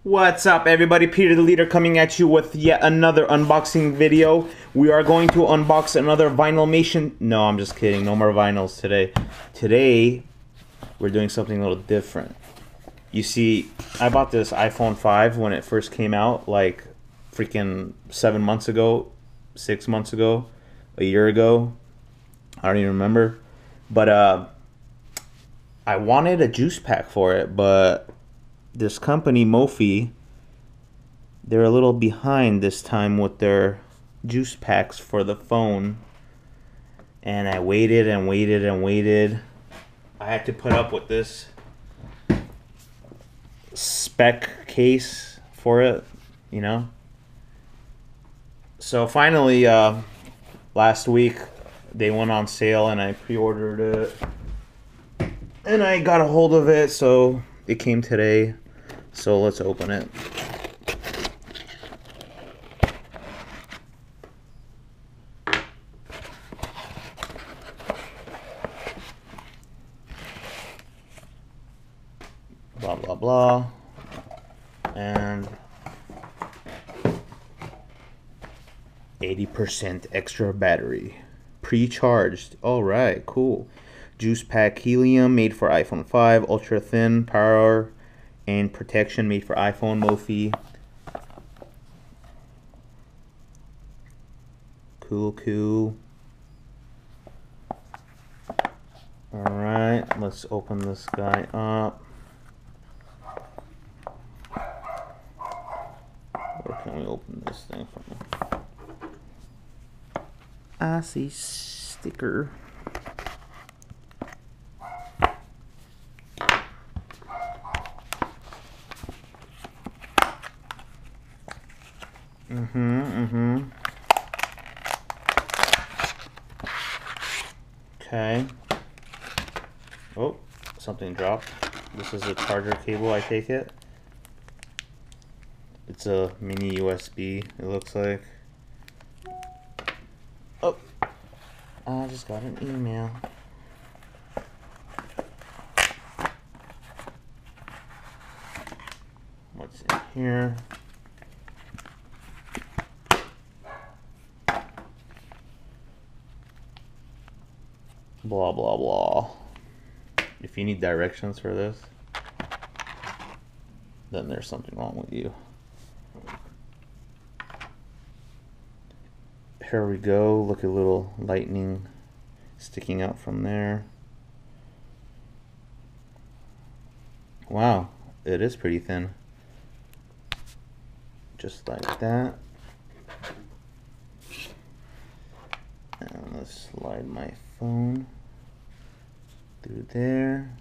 What's up, everybody? Peter the Leader coming at you with yet another unboxing video. We are going to unbox another Vinylmation. No, I'm just kidding. No more vinyls today. Today, we're doing something a little different. You see, I bought this iPhone 5 when it first came out, like freaking 7 months ago, 6 months ago, a year ago. I don't even remember. But I wanted a juice pack for it, but this company, Mophie, they're a little behind this time with their juice packs for the phone. And I waited and waited and waited. I had to put up with this spec case for it, you know. So finally, last week, they went on sale and I pre-ordered it. And I got a hold of it, so it came today. So let's open it. Blah, blah, blah. And 80% extra battery. Pre-charged. Alright, cool. Juice pack Helium, made for iPhone 5. Ultra thin power and protection, made for iPhone. Mophie. Cool. Alright, let's open this guy up. Where can we open this thing from? I see sticker. Okay. Oh, something dropped. This is a charger cable, I take it. It's a mini USB, it looks like. Oh, I just got an email. What's in here? Blah, blah, blah. If you need directions for this, then there's something wrong with you. Here we go. Look at a little lightning sticking out from there. Wow, it is pretty thin. Just like that. And let's slide my phone through there.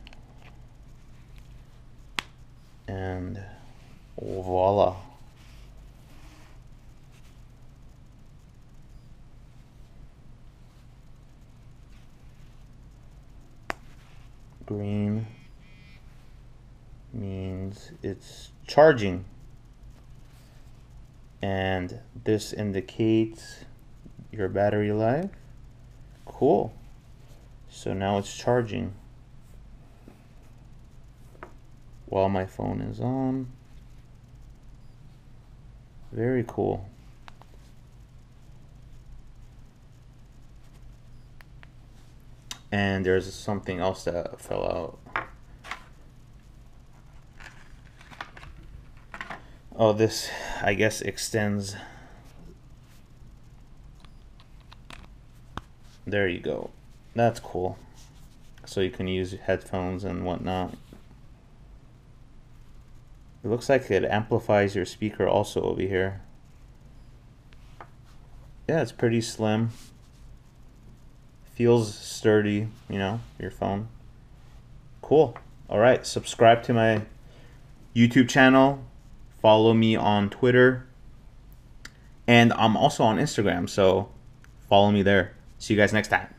And voila. Green means it's charging. And this indicates your battery life. Cool. So now it's charging while my phone is on. Very cool. And there's something else that fell out. Oh, this, I guess, extends. There you go. That's cool. So you can use headphones and whatnot. It looks like it amplifies your speaker also over here. Yeah, it's pretty slim. Feels sturdy, you know, your phone. Cool. Alright, subscribe to my YouTube channel. Follow me on Twitter. And I'm also on Instagram, so follow me there. See you guys next time.